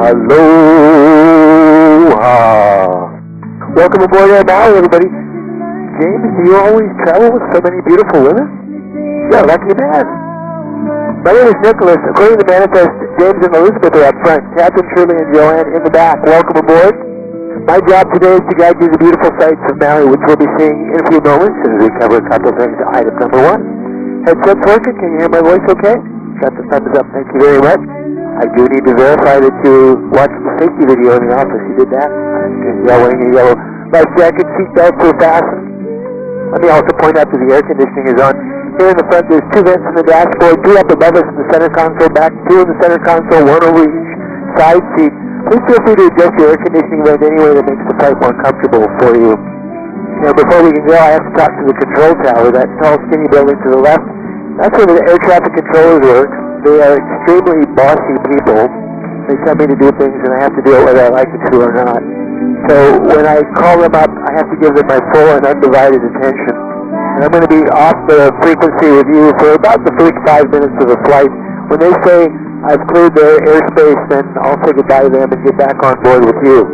Aloha. Welcome aboard AIRMAUI, everybody. James, do you always travel with so many beautiful women? Yeah, lucky man. My name is Nicholas. According to the manifest, James and Elizabeth are up front. Catherine, Shirley, and Joanne in the back. Welcome aboard. My job today is to guide you to the beautiful sights of Maui, which we'll be seeing in a few moments as we cover a couple of things. Item number one. Headset's working. Can you hear my voice okay? Got the thumbs up. Thank you very much. I do need to verify that you watched the safety video in the office. You did that? Wearing a yellow life jacket, seat belts are fastened. Let me also point out that the air conditioning is on. Here in the front, there's two vents in the dashboard, two up above us in the center console, back two in the center console, one over each side seat. Please feel free to adjust your air conditioning vent any way that makes the flight more comfortable for you. Now, before we can go, I have to talk to the control tower, that tall, skinny building to the left. That's where the air traffic controllers work. They are extremely bossy people. They tell me to do things, and I have to do it whether I like it to or not. So when I call them up, I have to give them my full and undivided attention. And I'm going to be off the frequency with you for about the first 5 minutes of the flight. When they say I've cleared their airspace, then I'll say goodbye to them and get back on board with you.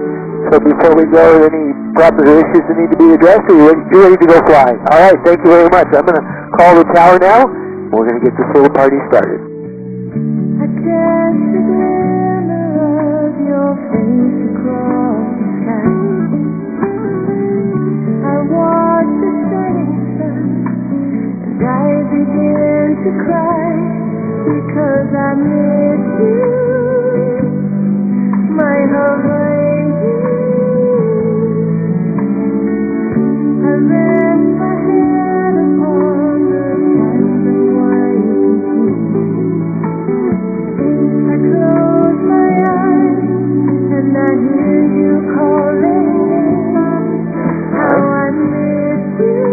So before we go, any proper issues that need to be addressed, are you ready to go fly? All right, thank you very much. I'm going to call the tower now. We're going to get this little party started. I catch the glimmer of your face across the sky. I watch the setting sun, and I begin to cry because I miss you, my Hawaii. I rest my head upon the thousand white I close my eyes and I hear you calling me. How I miss you,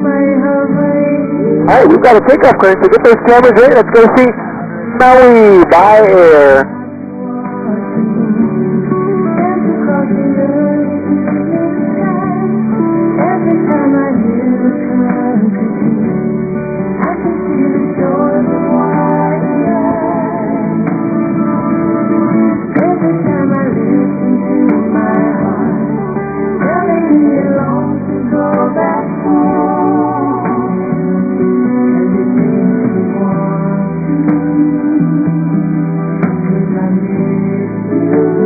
my Hawaii. All right, we've got a takeoff clearance, so get those cameras ready. Let's go see Maui by air. Every time I hear the concrete, I can see the shores of white light. Every time I listen to my heart, telling me it longs to go back home, and it makes me want to, 'cause I miss you, my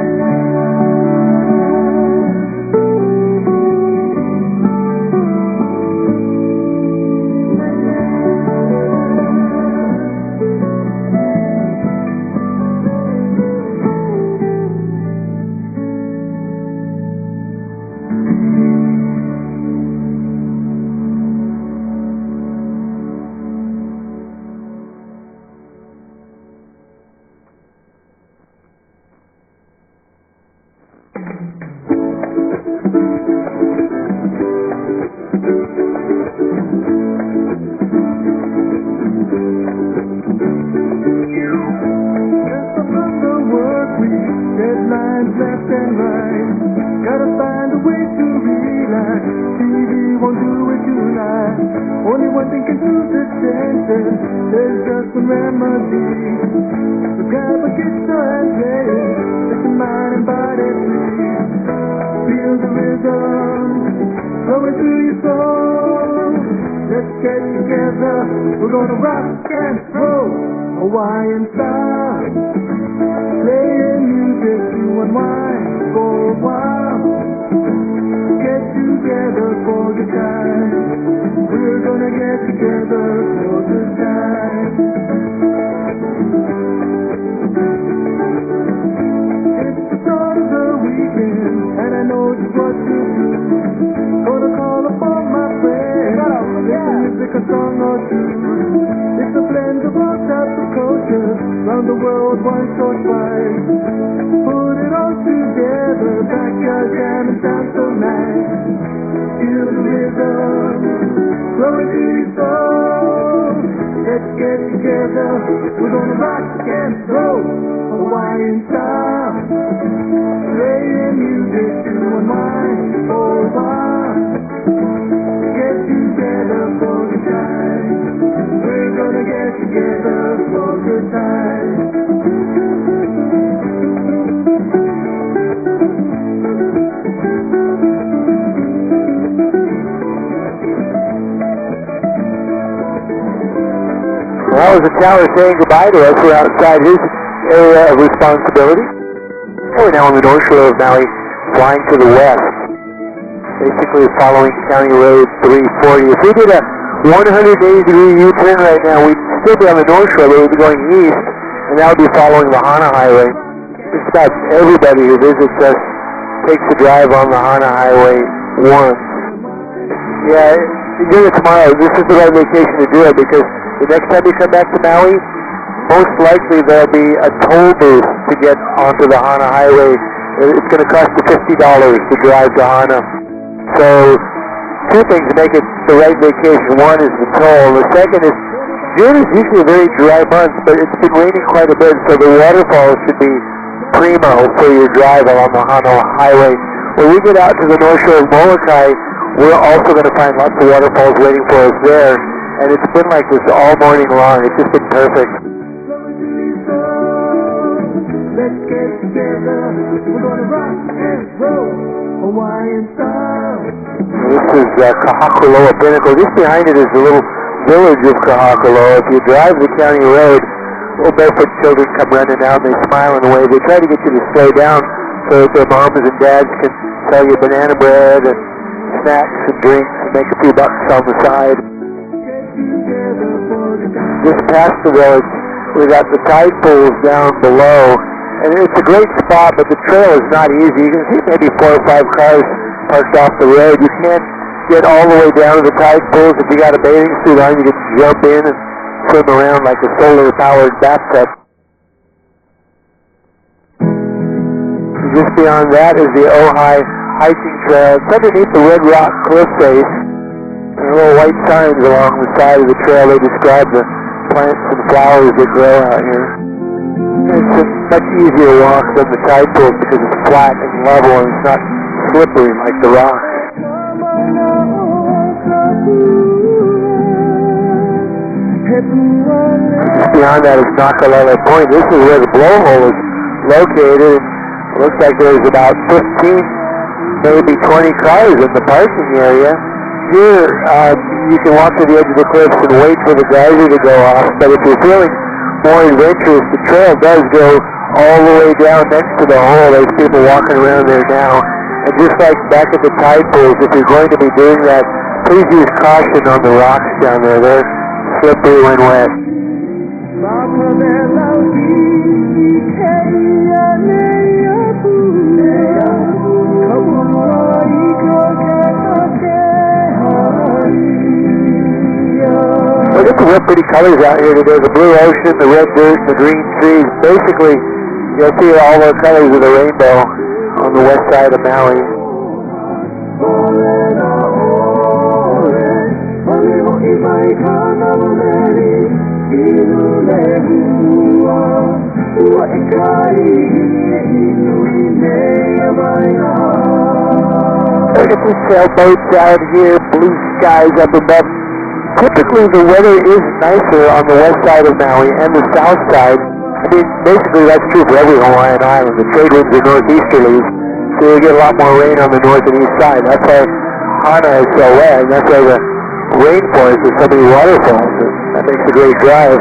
love. Deadlines left and right. Gotta find a way to relax. TV won't do it tonight. Only one thing can soothe the tension. There's just one remedy. So grab a guitar and play it. Let your mind and body free. Feel the rhythm. flowing through your soul. Let's get together, we're gonna rock and roll, Hawaiian style. Playing music to unwind for a while. Get together for the time. We're gonna get together for the time. It's the start of the weekend, and I know just what to do. Gonna call upon my friends, listen music, a song or two. It's a blend of all types of cultures, round the world once or twice. Put it all together, backyard jam and sound so nice. Feel the rhythm, flowing through your soul. Let's get together, we're gonna rock and roll, Hawaiian style. Playing music to unwind for a while. Get together for the time. We're gonna get together for good time. Well, that was the tower saying goodbye to us. We're outside his area of responsibility. And we're now on the north shore of Maui, flying to the west, basically following County Road 340. If we did a 180-degree U-turn right now, we'd still be on the north shore, but we'd be going east, and that would be following the Hana Highway. Just about everybody who visits us takes a drive on the Hana Highway once. Yeah, doing it tomorrow, this is the right vacation to do it, because the next time you come back to Maui, most likely there'll be a toll booth to get onto the Hana Highway. It's going to cost you $50 to drive to Hana. So, two things make it the right vacation. One is the toll. The second is, June is usually a very dry month, but it's been raining quite a bit, so the waterfalls should be primo for your drive along the Hana Highway. When we get out to the north shore of Molokai, we're also going to find lots of waterfalls waiting for us there. And it's been like this all morning long. It's just been perfect. Let's get together, we're gonna rock and roll, Hawaiian style. This is Kahakuloa Pinnacle. Just behind it is the little village of Kahakuloa. If you drive the county road, little barefoot children come running out and they smile and wave. They try to get you to slow down so that their moms and dads can sell you banana bread and snacks and drinks and make a few bucks on the side. Just past the village, we got the tide pools down below, and it's a great spot, but the trail is not easy. You can see maybe 4 or 5 cars parked off the road. You can't get all the way down to the tide pools. If you got a bathing suit on, you can jump in and swim around like a solar-powered bathtub. Just beyond that is the Ojai hiking trail. It's underneath the Red Rock Cliff Face. There are little white signs along the side of the trail. They describe the plants and flowers that grow out here. It's a much easier walk than the tide pools because it's flat and level and it's not slippery like the rocks. Just beyond that is Nakalele Point. This is where the blowhole is located. It looks like there's about 15, maybe 20 cars in the parking area. Here, you can walk to the edge of the cliffs and wait for the geyser to go off, but if you're feeling more adventurous, the trail does go all the way down next to the hole. There's people walking around there now. And just like back at the tide pools, if you're going to be doing that, please use caution on the rocks down there. They're slippery when wet. Look at the real pretty colors out here today. The blue ocean, the red dirt, the green trees. Basically, you'll see all the colors of the rainbow on the west side of Maui. Look at the sailboats out here, blue skies up above. Typically, the weather is nicer on the west side of Maui and the south side. I mean, basically, that's true for every Hawaiian island. The trade winds are northeasterlies, so you get a lot more rain on the north and east side. That's why Hana is so wet, and that's why the rainforest is so many waterfalls. That makes a great drive.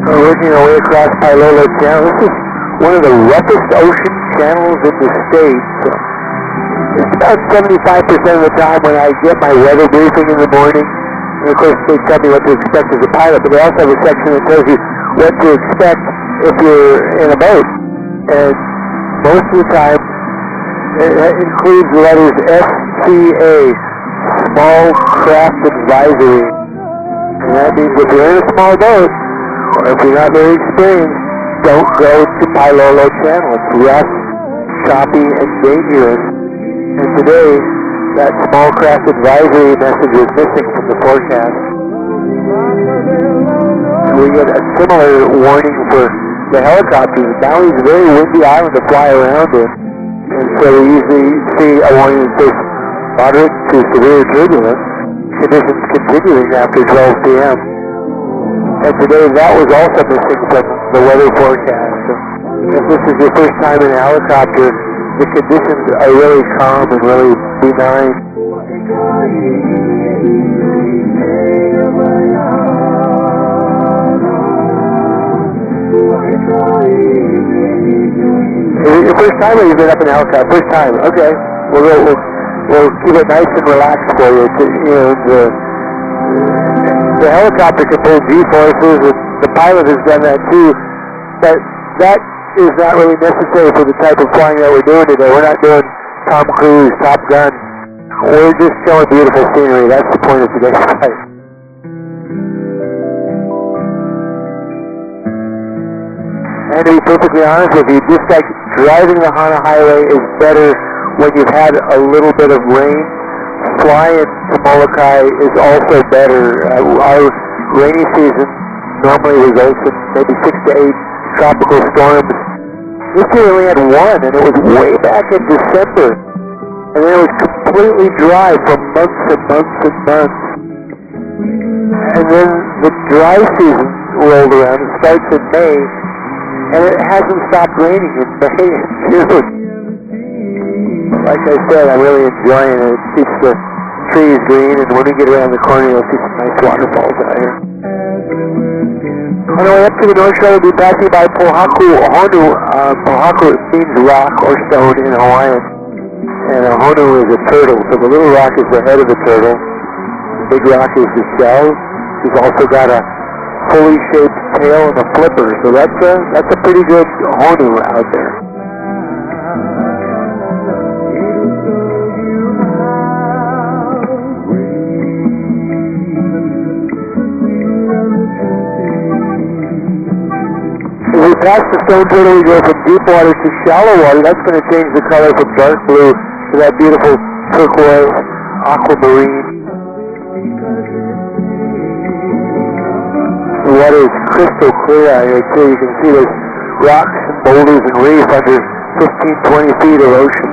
We're working our way across Pailolo Channel. This is one of the roughest ocean channels in the state. So it's about 75% of the time when I get my weather briefing in the morning. And of course, they tell me what to expect as a pilot, but they also have a section that tells you what to expect if you're in a boat. And most of the time, it includes the letters SCA, Small Craft Advisory. And that means if you're in a small boat, or if you're not very experienced, don't go to Pailolo Channel. It's rough, choppy, and dangerous. And today, that small craft advisory message is missing from the forecast. And we get a similar warning for the helicopters. Maui's a very windy island to fly around in. And so we usually see a warning that says moderate to severe turbulence, conditions continuing after 12 p.m. And today that was also missing from the weather forecast. So if this is your first time in a helicopter, the conditions are really calm and really benign. Your first time, or you've been up in a helicopter? First time, okay. We'll keep it nice and relaxed for you. The helicopter can pull G-forces, and the pilot has done that too, but that is not really necessary for the type of flying that we're doing today. We're not doing Tom Cruise, Top Gun. We're just showing beautiful scenery. That's the point of today's flight. And to be perfectly honest with you, just like driving the Hana Highway is better when you've had a little bit of rain, flying to Molokai is also better. Our rainy season normally results in maybe 6 to 8 tropical storms. This year we only had one, and it was way back in December. And then it was completely dry for months and months and months. And then the dry season rolled around. It starts in May, and it hasn't stopped raining in May and June. Like I said, I'm really enjoying it. It keeps the trees green, and when we get around the corner, you'll see some nice waterfalls out here. On the way up to the North Shore, we'll be passing by Pohaku Honu. Pohaku means rock or stone in Hawaiian. And a Honu is a turtle, so the little rock is the head of the turtle. The big rock is the shell. He's also got a fully shaped tail and a flipper, so that's a pretty good Honu out there. As we pass the stone turtle, we go from deep water to shallow water. That's going to change the color from dark blue to that beautiful turquoise, aquamarine. The water is crystal clear out here too. You can see there's rocks and boulders and reef under 15, 20 feet of ocean.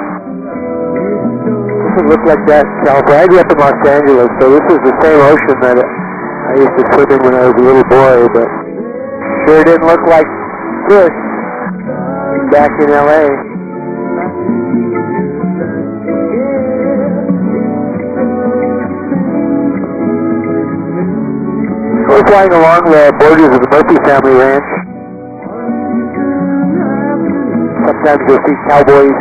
Doesn't look like that in California. I grew up in Los Angeles, so this is the same ocean that I used to swim in when I was a little boy, but sure didn't look like this back in LA. We're flying along the borders of the Murphy family ranch. Sometimes you'll see cowboys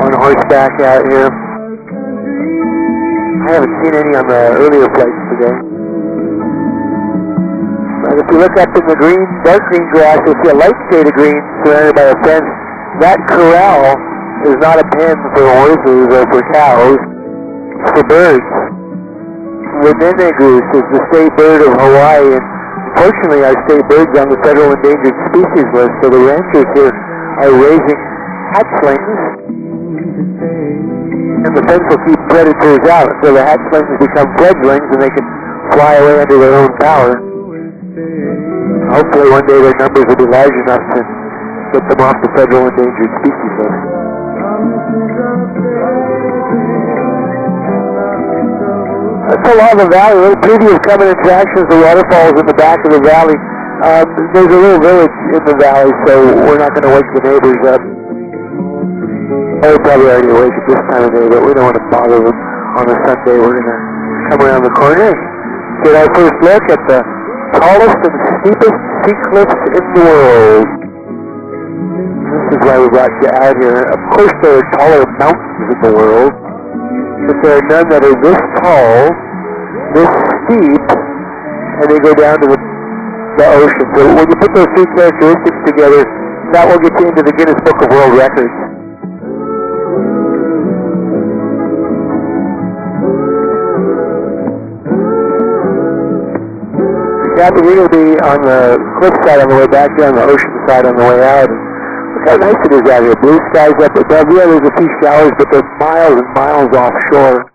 on horseback out here. I haven't seen any on the earlier flights today. But if you look up in the green, dark green grass, you'll see a light shade of green surrounded by a fence. That corral is not a pen for horses or for cows, it's for birds. The nene goose is the state bird of Hawaii, and unfortunately our state bird's on the federal endangered species list, so the ranchers here are raising hatchlings, and the fence will keep predators out, so the hatchlings become fledglings and they can fly away under their own power. Hopefully one day their numbers will be large enough to get them off the federal endangered species list. That's a lot of the valley. A little preview of coming attractions, the waterfalls in the back of the valley. There's a little village in the valley, so we're not going to wake the neighbors up. They're probably already awake at this time of day, but we don't want to bother them on a Sunday. We're going to come around the corner and get our first look at the tallest and steepest sea cliffs in the world. This is why we brought you out here. Of course, there are taller mountains in the world, but there are none that are this tall, this steep, and they go down to the ocean. So when you put those three characteristics together, that will get you into the Guinness Book of World Records. Yeah, we're going to be on the cliff side on the way back here, on the ocean side on the way out. Look how nice it is out here. Blue skies up above. Yeah, there's a few showers, but they're miles and miles offshore.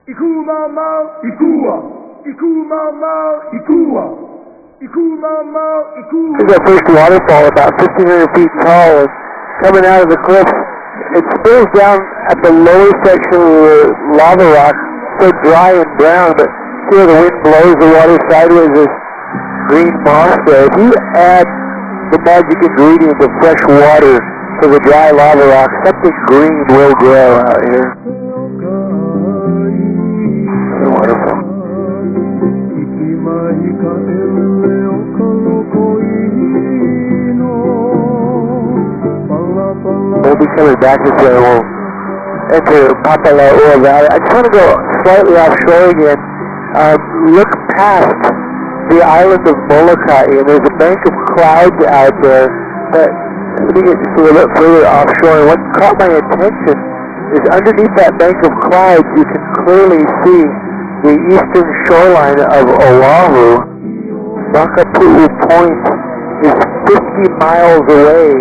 Iku mau mau ikua, iku mau mau ikua, iku mau mau ikua. Here's our first waterfall, about 1,500 feet tall, and coming out of the cliff. It spills down at the lower section of the lava rock, so dry and brown, but see where the wind blows the water sideways, there's green moss there. If you add the magic ingredient of fresh water to the dry lava rock, something green will grow out here. The waterfall. We'll be coming back this way. We'll enter Papala'ua Valley. I just want to go slightly offshore again. Look past the island of Molokai, and there's a bank of clouds out there. But let me get just a little bit further offshore. And what caught my attention is underneath that bank of clouds, you can clearly see the eastern shoreline of Oahu. Makapu'u Point is 50 miles away,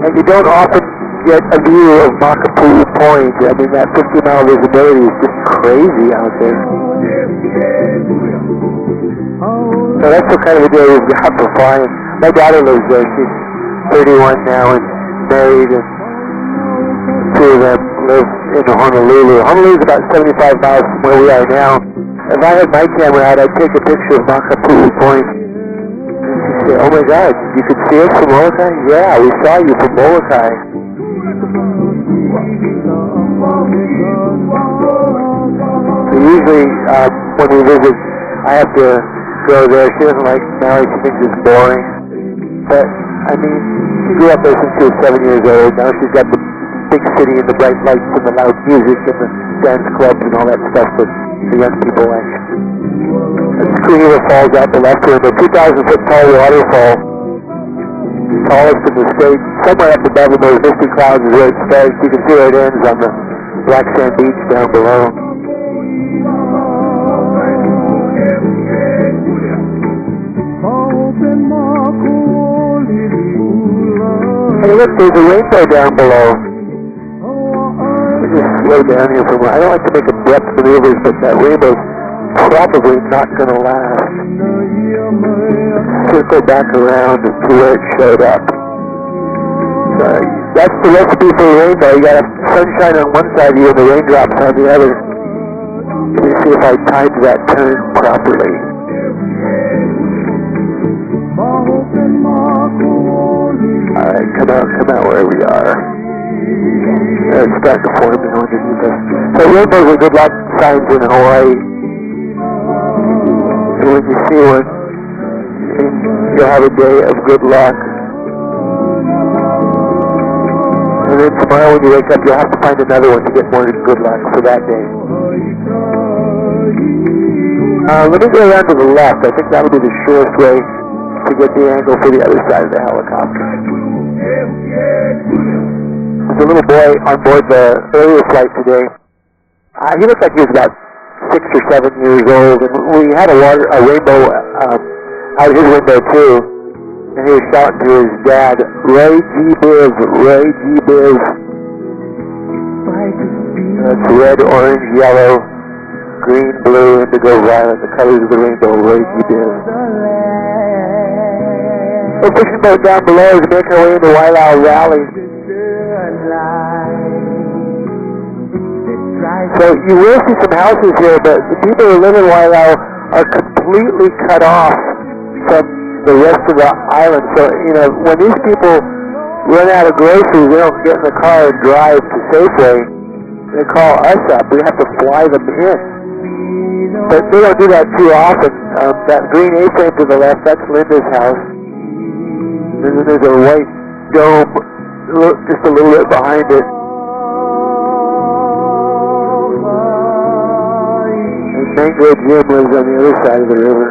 and you don't often get a view of Makapu'u Point. I mean, that 50-mile visibility is just crazy out there. So that's what kind of a day we've got for flying. My daughter lives there. She's 31 now and married, and two of them live in Honolulu. Honolulu's about 75 miles from where we are now. If I had my camera out, I'd take a picture of Makapu'u Point. And she'd say, oh my God, you could see us from Molokai? Yeah, we saw you from Molokai. So usually, when we visit, I have to go there. She doesn't like Maui. She thinks it's boring. But, I mean, she grew up there since she was 7 years old. Now she's got the big city and the bright lights and the loud music and the dance clubs and all that stuff that the young people like. And Skriva Falls out the left here, the 2,000-foot tall waterfall, tallest in the state. Somewhere up above in those misty clouds is where it starts. You can see where it ends on the black sand beach down below. Hey look, there's a rainbow down below. Let me just slow down here for a moment. I don't like to make abrupt maneuvers, but that rainbow's probably not going to last. Circle back around to where it showed up. So that's the recipe for a rainbow. You got sunshine on one side of you and the raindrops on the other. Let me see if I timed that turn properly. Alright, come out where we are. It's starting to form in underneath us. So rainbows are good luck signs in Hawaii. And when you see one, you'll have a day of good luck. And then tomorrow when you wake up, you'll have to find another one to get more good luck for that day. Let me go around to the left. I think that'll be the surest way to get the angle for the other side of the helicopter. There's a little boy on board the earlier flight today. He looked like he was about 6 or 7 years old, and we had a rainbow out his window too, and he was shouting to his dad, Ray G. Biz, Ray G. Biz. That's red, orange, yellow, green, blue, indigo, violet, the colors of the rainbow, Ray G. Biz. We're fishing boat down below as we make our way into Wailau Valley. So you will see some houses here, but the people who live in Wailau are completely cut off from the rest of the island. So, you know, when these people run out of groceries, they don't get in the car and drive to Safeway. They call us up. We have to fly them in. But they don't do that too often. That green A-frame to the left, that's Linda's house. And then there's a white dome just a little bit behind it. And Mango Jim lives on the other side of the river.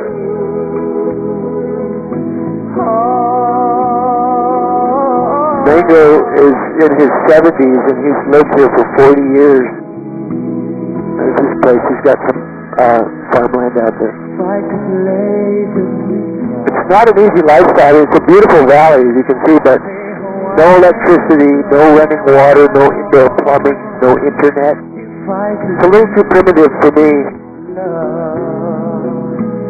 Mango is in his 70s and he's lived here for 40 years. There's this place. He's got some farmland out there. It's not an easy lifestyle. It's a beautiful valley, as you can see, but no electricity, no running water, no indoor plumbing, no internet. It's a little too primitive for me.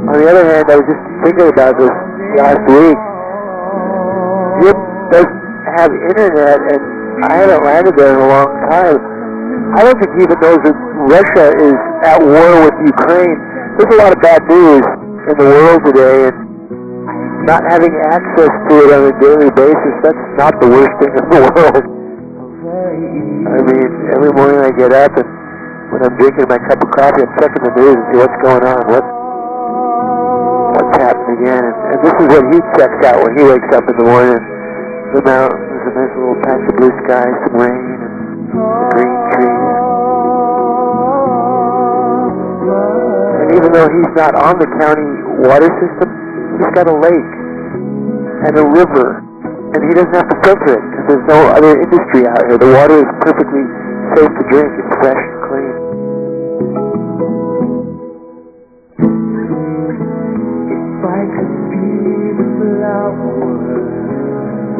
On the other hand, I was just thinking about this last week. Jim doesn't have internet, and I haven't landed there in a long time. I don't think he even knows that Russia is at war with Ukraine. There's a lot of bad news in the world today, and not having access to it on a daily basis, that's not the worst thing in the world. I mean, every morning I get up, and when I'm drinking my cup of coffee, I'm checking the news and see what's going on, what's happening again. And this is what he checks out when he wakes up in the morning. The mountains, a nice little patch of blue sky, some rain, and the green trees. And even though he's not on the county water system, he's got a lake and a river, and he doesn't have to filter it because there's no other industry out here. The water is perfectly safe to drink. It's fresh and clean. If I could be the flower.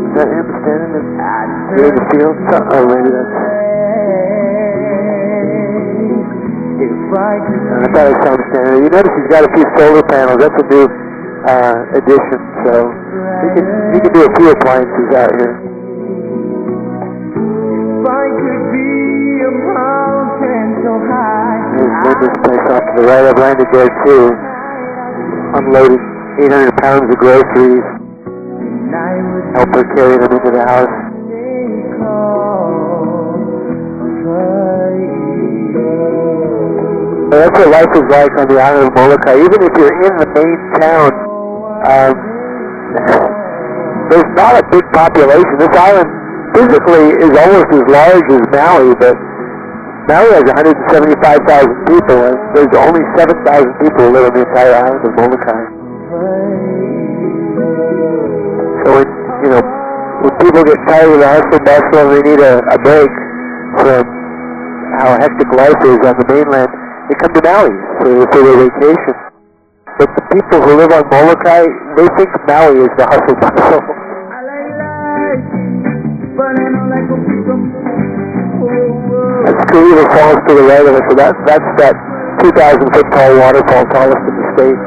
Is that him standing in the field? Oh, maybe that's... I thought I saw him standing there. You notice he's got a few solar panels. That's a new addition, so he can do a few appliances out here. If I could be a mountain so high. There's Linda's place off to the right. I've landed there too. Unloading 800 pounds of groceries. Help her carry them into the house. So that's what life is like on the island of Molokai. Even if you're in the main town, there's not a big population. This island physically is almost as large as Maui, but Maui has 175,000 people, and there's only 7,000 people who live on the entire island of Molokai. So when people get tired of the hustle and bustle and they need a break from how hectic life is on the mainland, they come to Maui for their vacation. But the people who live on Molokai, they think Maui is the hustle and bustle. That's Kariba Falls to the right of us, so that's that 2,000-foot tall waterfall, tallest in the state.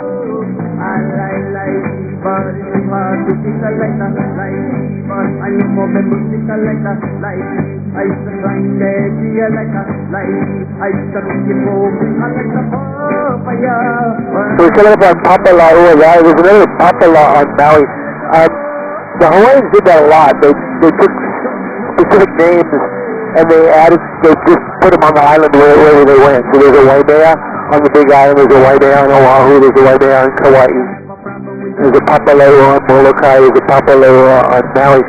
So we're coming up on Papala Ua Valley. There's another Papala on Maui. The Hawaiians did that a lot. They took specific names and they just put them on the island wherever they went. So there's a Waimea on the Big Island, there's a Waimea on Oahu, there's a Waimea on Kauai. There's a Papaleo on Molokai, there's a Papaleo on Maui.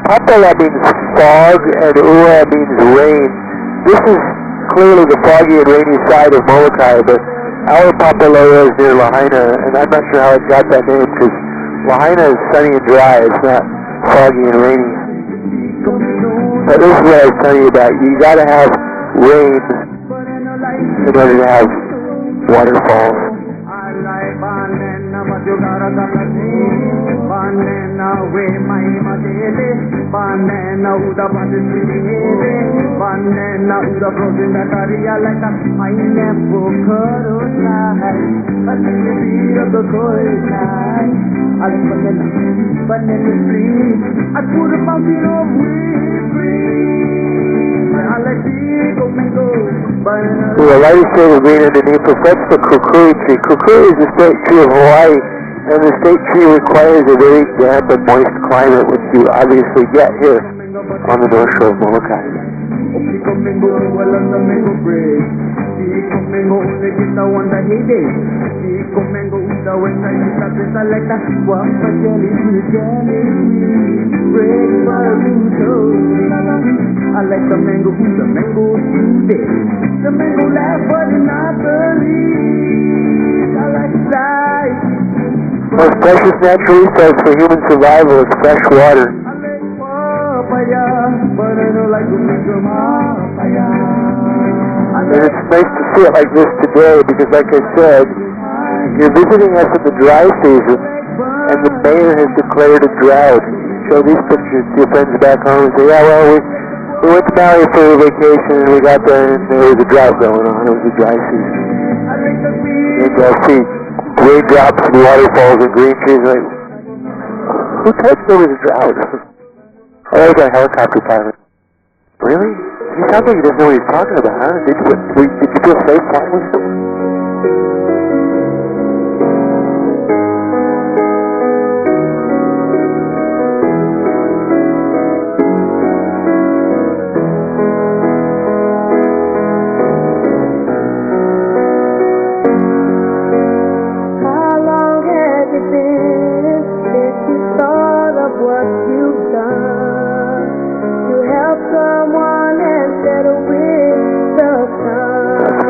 Papala means fog and Ua means rain. This is clearly the foggy and rainy side of Molokai, but our Papaleo is near Lahaina, and I'm not sure how it got that name because Lahaina is sunny and dry, it's not foggy and rainy. But this is what I was telling you about. You gotta have rain in order to have waterfalls. With a lighter shade of green underneath us, that's the kukui tree. Kukui is the state tree of Hawaii, and the state tree requires a very damp and moist climate, which you obviously get here on the north shore of Molokai. I like the mango today. The mango laugh, but not believe. I like life. Most precious natural resource for human survival is fresh water. I like papaya, but I don't like to make them papaya. And it's nice to see it like this today because, like I said, you're visiting us in the dry season, and the mayor has declared a drought. Show these pictures to your friends back home and say, yeah, well, we went to Maui for a vacation and we got there and there was a drought going on. It was a dry season. And you'll see raindrops and waterfalls and green trees. Like, who told you there was a drought? Oh, that was our helicopter pilot. Really? He sounds like he doesn't know what he's talking about, huh? Did you feel safe flying with him?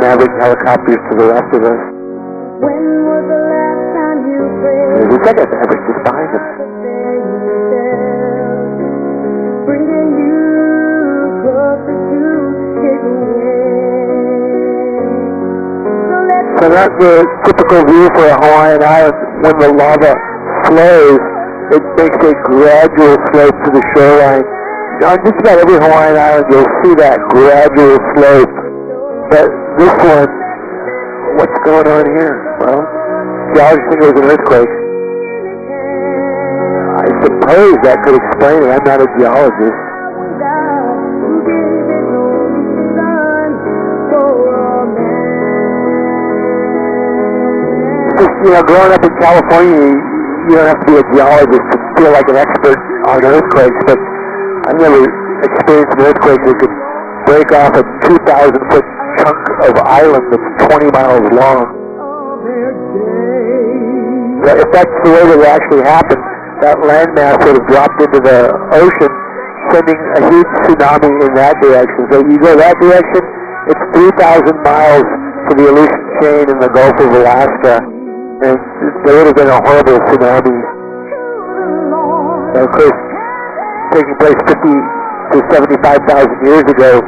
Maverick helicopters to the left of us. When was the last time you prayed? There's a second Maverick just behind us. Bringing you closer to his will. So that's the typical view for a Hawaiian island. When the lava flows, it makes a gradual slope to the shoreline. On just about every Hawaiian island, you'll see that gradual slope. But this one, what's going on here? Well, geologists think it was an earthquake. I suppose that could explain it. I'm not a geologist. Just, growing up in California, you don't have to be a geologist to feel like an expert on earthquakes, but I've never experienced an earthquake that could break off a 2,000-foot chunk of island that's 20 miles long. If that's the way that it actually happened, that landmass would have dropped into the ocean, sending a huge tsunami in that direction. So you go that direction, it's 3,000 miles to the Aleutian chain in the Gulf of Alaska, and there would have been a horrible tsunami. And of course, taking place 50 to 75,000 years ago,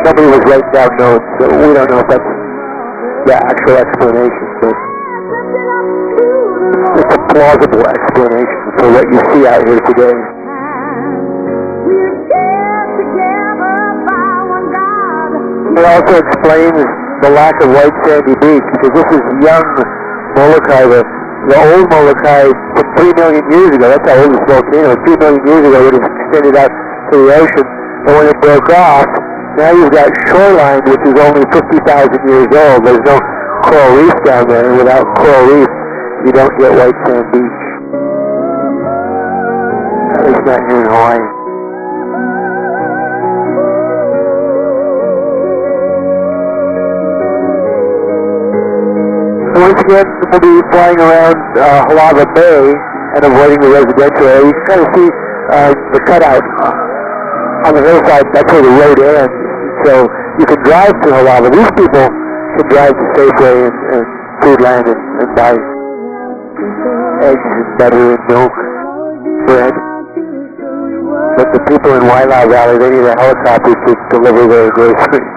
nobody was writing down notes, so we don't know if that's the actual explanation, but it's a plausible explanation for what you see out here today. It also explains the lack of white sandy beach, because this is young Molokai. The old Molokai from 3 million years ago, that's how old this volcano is, 3 million years ago would have extended out to the ocean, and when it broke off, now you've got shoreline, which is only 50,000 years old. There's no coral reef down there, and without coral reef, you don't get white sand beach. At least not here in Hawaii. Once again, we'll be flying around Halava Bay and avoiding the residential area. You can kind of see the cutout on the hillside. That's where the road ends. So you can drive to Halava. These people can drive to Safeway and Foodland and buy eggs and butter and milk, bread. But the people in Wailau Valley, they need a helicopter to deliver their groceries.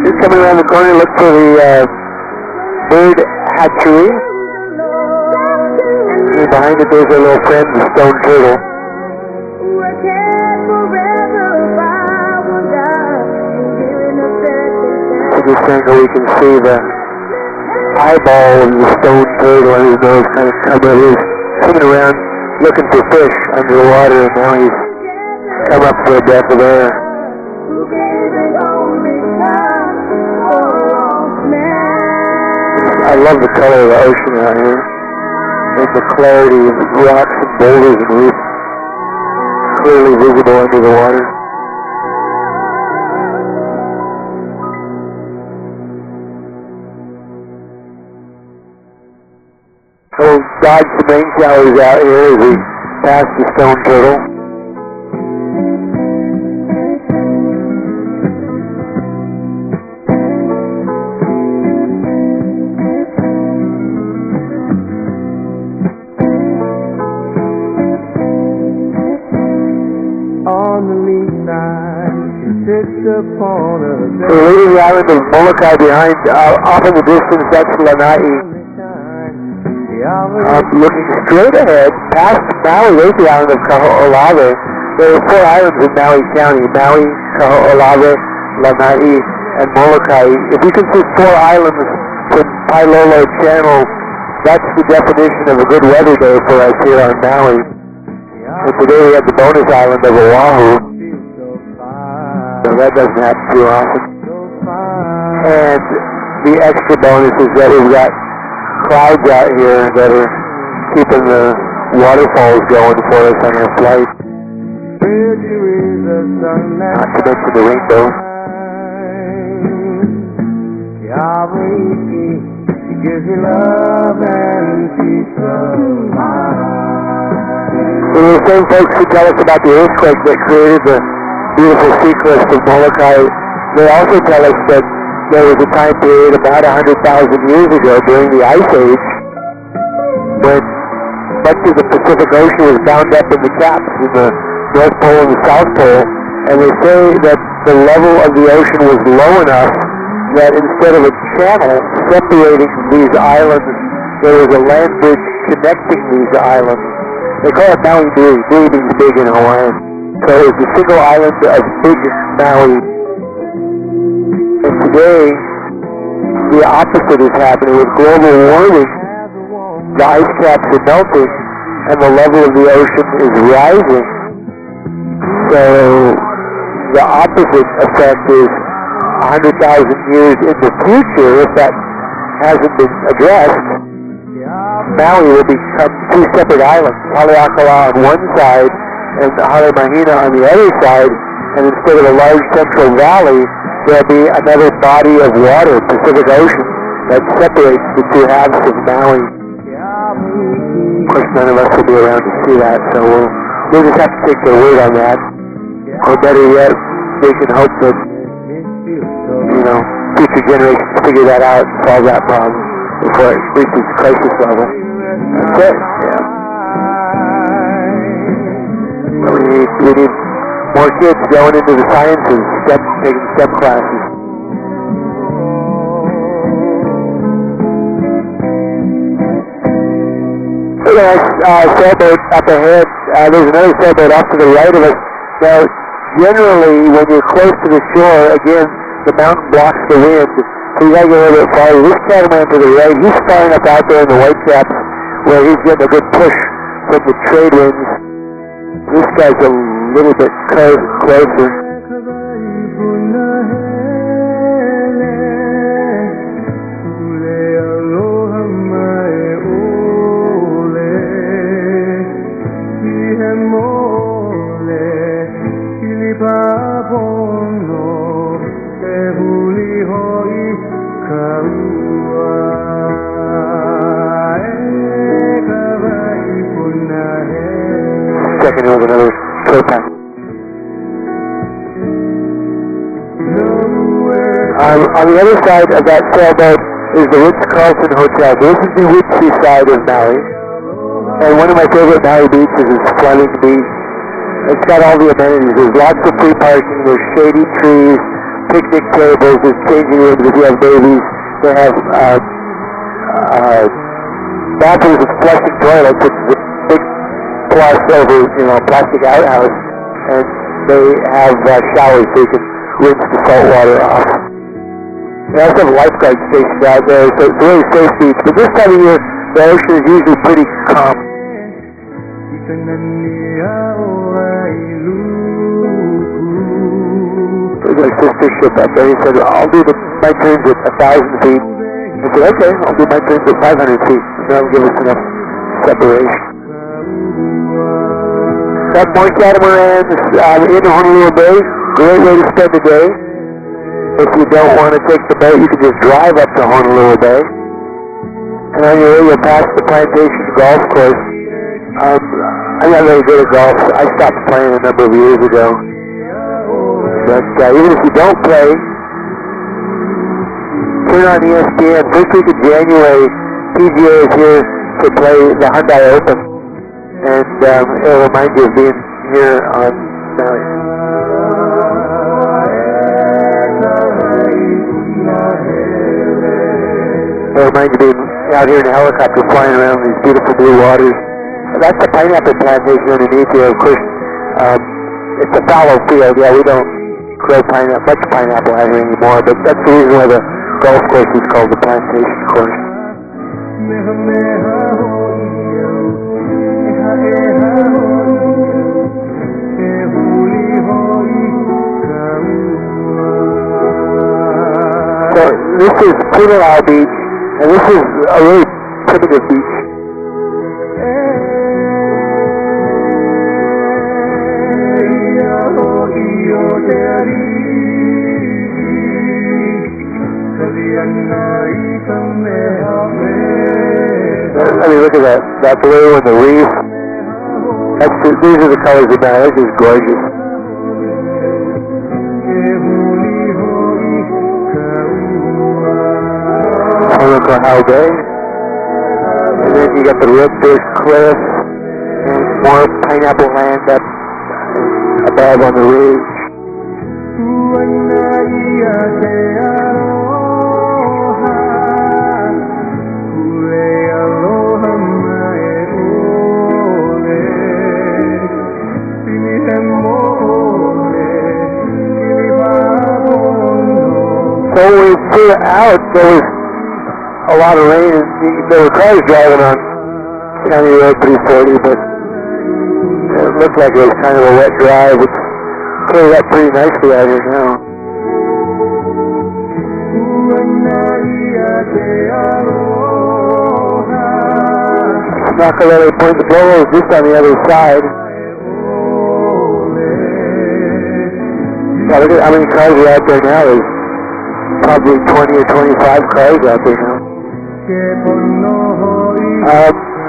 Just coming around the corner, look for the bird hatchery. And behind it there's our little friend, the stone turtle. this angle we can see the eyeball of the stone turtle and his nose kind of covered. He was swimming around looking for fish under the water, and now he's come up for a breath of air. I love the color of the ocean out here, and the clarity of the rocks and boulders and reefs clearly visible under the water. We'll dodge the rain showers out here as we pass the stone turtle. On the lee side, she sits upon a We're leaving the island of Molokai behind. Off in the distance, that's Lanai. Looking straight ahead, past Maui, there's the island of Kaho'olawe. There are 4 islands in Maui County: Maui, Kaho'olawe, Lanai, and Molokai. If you can see 4 islands from Pailolo Channel, that's the definition of a good weather day for us here on Maui. And today we have the bonus island of Oahu, so that doesn't happen too often. And the extra bonus is that we've got clouds out here that are keeping the waterfalls going for us on our flight. Not to mention the rainbow. So the same folks who tell us about the earthquake that created the beautiful sea cliffs of Molokai, they also tell us that there was a time period about 100,000 years ago during the Ice Age when much of the Pacific Ocean was bound up in the caps in the North Pole and the South Pole, and they say that the level of the ocean was low enough that instead of a channel separating these islands, there was a land bridge connecting these islands. They call it Maui Nui. Nui means big in Hawaiian. So it was the single island of Big Maui. And today, the opposite is happening. With global warming, the ice caps are melting, and the level of the ocean is rising. So the opposite effect is 100,000 years in the future, if that hasn't been addressed, Maui will become 2 separate islands, Haleakala on one side and Halemahina on the other side, and instead of a large central valley, there'll be another body of water, Pacific Ocean, that separates the 2 halves of Maui. Of course, none of us will be around to see that, so we'll just have to take their word on that. Or better yet, we can hope that, future generations figure that out and solve that problem before it reaches crisis level. That's it, yeah. We need more kids going into the sciences, taking STEM classes. Look at that sailboat up ahead. There's another sailboat off to the right of us. Now, generally, when you're close to the shore, again, the mountain blocks the wind, so you gotta get a little bit farther. This catamaran to the right, he's far enough out there in the Whitecaps where he's getting a good push from the trade winds. This guy's a little bit closer. Checking in with another tow pack. On the other side of that sailboat is the Ritz-Carlton Hotel. This is the ritzy side of Maui. And one of my favorite Maui beaches is Fleming Beach. It's got all the amenities. There's lots of free parking. There's shady trees, picnic tables. There's changing rooms if you have babies. They have bathrooms with flushing toilets, which is a big plus over, plastic outhouse. And they have showers so you can rinse the salt water off. They also have a lifeguard station out there, so it's a really safe beach. But this time of year, the ocean is usually pretty calm. There's my sister's ship up there. He said, I'll do my turns at 1,000 feet. I said, okay, I'll do my turns at 500 feet. That'll give us enough separation. Got more catamarans in Honolulu Bay. Great way to spend the day. If you don't want to take the boat, you can just drive up to Honolulu Bay. And on your way, you'll pass the Plantation Golf Course. I'm not very good at golf. I stopped playing a number of years ago. But even if you don't play, turn on ESPN. First week of January, PGA is here to play the Hyundai Open. And it'll remind you of being here on Maui. It'll remind you of being out here in a helicopter flying around these beautiful blue waters. That's the pineapple plantation underneath here, of course. It's a fallow field. Yeah, we don't grow much pineapple out here anymore, but that's the reason why the golf course is called the Plantation Course. So this is Punalao Beach, and this is a really primitive beach. I mean, look at that blue and the reef. These are the colors of that. This is gorgeous. Honolulu Bay. And then you got the Redfish Cliff and more pineapple land up above on the ridge. So when we flew out, there was a lot of rain, and there were cars driving on County Road 340, but it looked like it was kind of a wet drive. It's cleared up pretty nicely out here now. Nakalele Point de Polo is just on the other side. Yeah, look at how many cars are out there now. There's probably 20 or 25 cars out there now.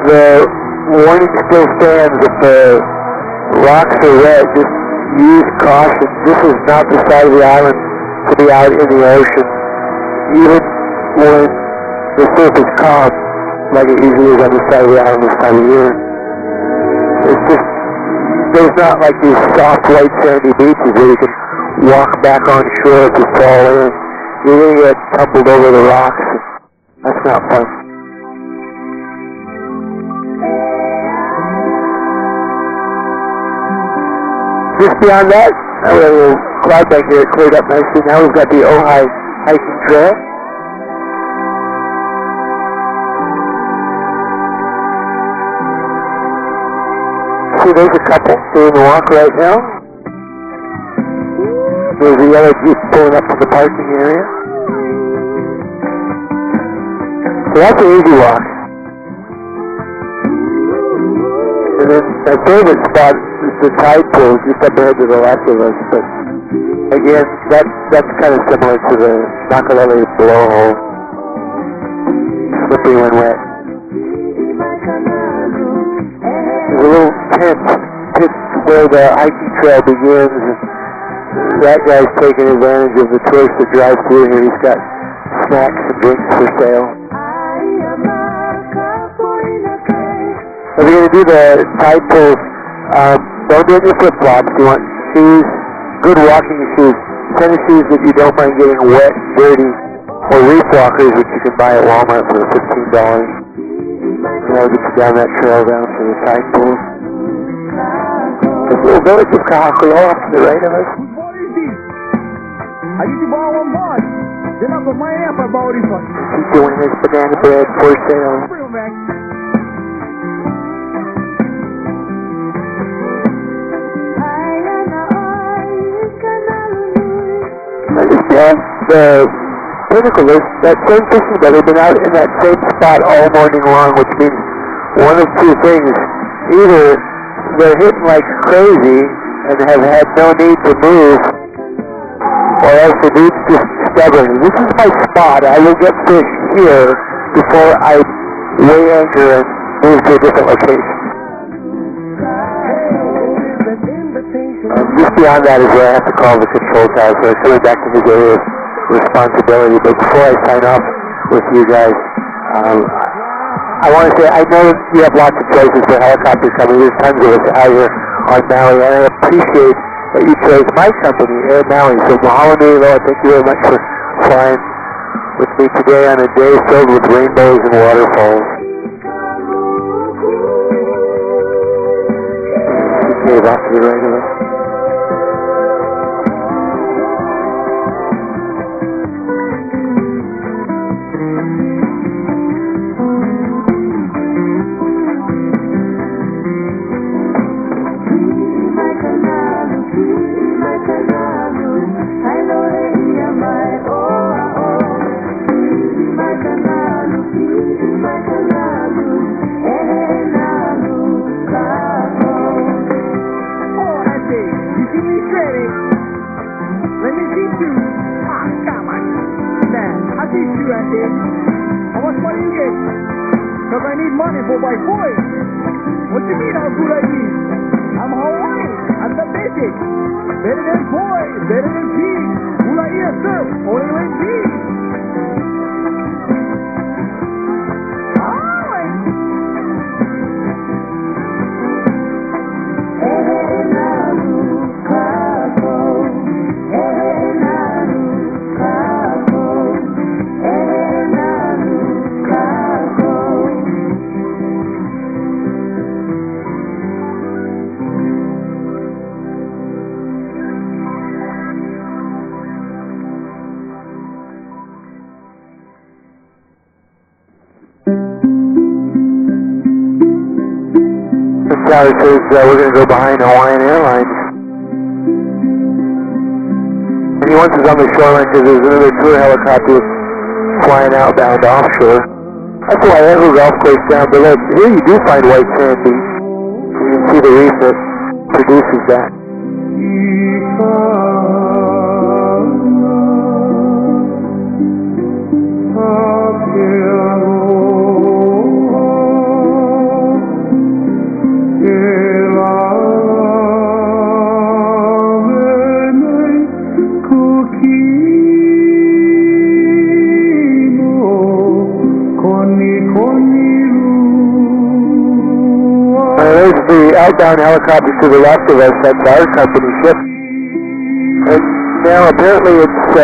The warning still stands. If the rocks are wet, just use caution. This is not the side of the island to be out in the ocean, even when the surf is calm, like it usually is on the side of the island this time of year. It's just, there's not like these soft, white, sandy beaches where you can walk back on shore if you fall in. You're going to get tumbled over the rocks. That's not fun. Just beyond that, a little cloud back here, it cleared up nicely. Now we've got the Ojai hiking trail. See, there's a couple doing the walk right now. There's the yellow Jeep pulling up to the parking area. So that's an easy walk. And then my favorite spot is the tide pool just up ahead to the left of us. But again, that's kind of similar to the Nakalele blowhole. Slippery when wet. There's a little tent where the hiking trail begins. That guy's taking advantage of the tourists that drive through here. He's got snacks and drinks for sale. If you're going to do the tide pools, don't do it in your flip-flops. You want shoes, good walking shoes, tennis shoes that you don't mind getting wet, dirty, or reef walkers, which you can buy at Walmart for $15. And that'll get you down that trail down to the tide pools. This little village of Kahakuloa to the right of us. I usually borrow one bond. He's doing his banana bread for sale. Understand the pinnacle is that same fishing boat has been out in that same spot all morning long, which means one of two things. Either they're hitting like crazy and have had no need to move, or else the dude's just stubborn. This is my spot. I will get fish here before I weigh anchor and move to a different location. Just beyond that is where I have to call the control tower, so it's coming back to his area of responsibility. But before I sign off with you guys, I want to say I know you have lots of choices for helicopters coming. There's tons of us out here on Maui, and I appreciate that you chose my company, AIRMAUI. So mahalo nui loa, thank you very much for flying with me today on a day filled with rainbows and waterfalls. He gave off to the regular. How much money you get? Because I need money for my boys. What you mean how good I need? I'm Hawaii. I'm the basic. Better than boy, better than pig. Good idea, sir. Only with pig. Tower says we're going to go behind Hawaiian Airlines. And he wants us on the shoreline because there's another tour helicopter flying outbound offshore. That's why Echo Golf Course down below. Here you do find white sand beach. You can see the reef that produces that. There's the outbound helicopter to the left of us. That's our company ship. And now apparently it's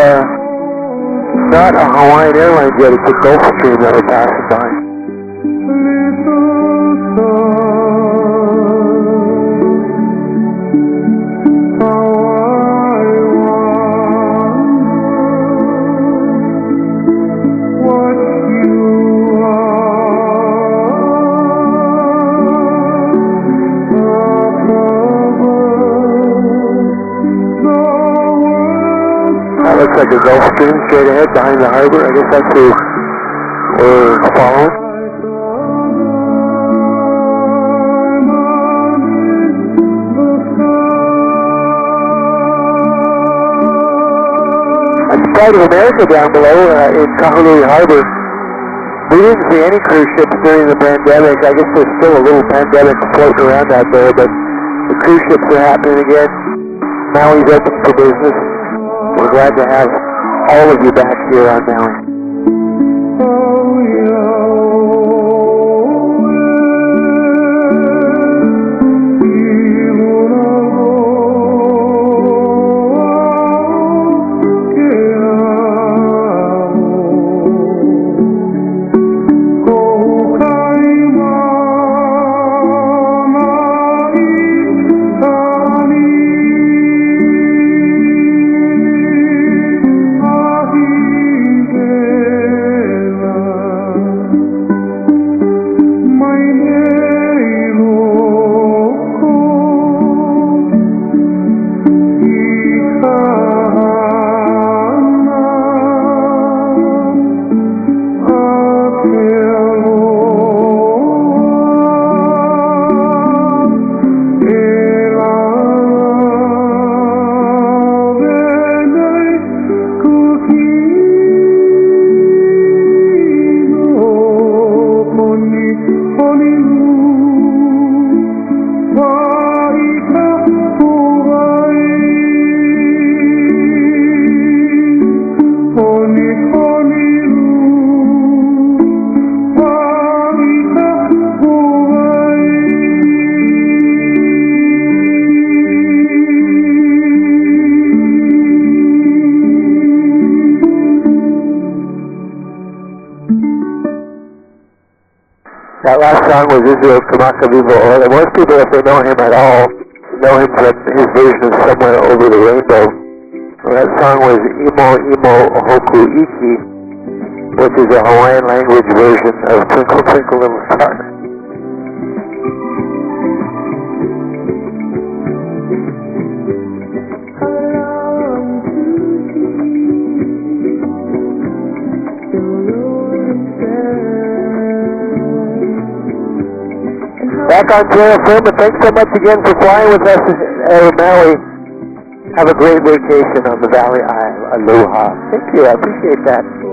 not a Hawaiian Airlines yet. It's a Gulfstream that we're passing by. Looks like a Gulfstream straight ahead behind the harbor. I guess that's who we're following. That's Pride of America down below in Kahului Harbor. We didn't see any cruise ships during the pandemic. I guess there's still a little pandemic floating around out there, but the cruise ships are happening again. Maui's open for business. We're glad to have all of you back here on Maui. That last song was Israel's Kamakavivo, or most people, if they know him at all, know him from his version of Somewhere Over the Rainbow. Well, that song was Imo Imo Hoku Iki, which is a Hawaiian language version of Twinkle Twinkle Little Star. Back on Channel Film, and thanks so much again for flying with us at Maui. Have a great vacation on the Valley Isle. Aloha. Thank you, I appreciate that.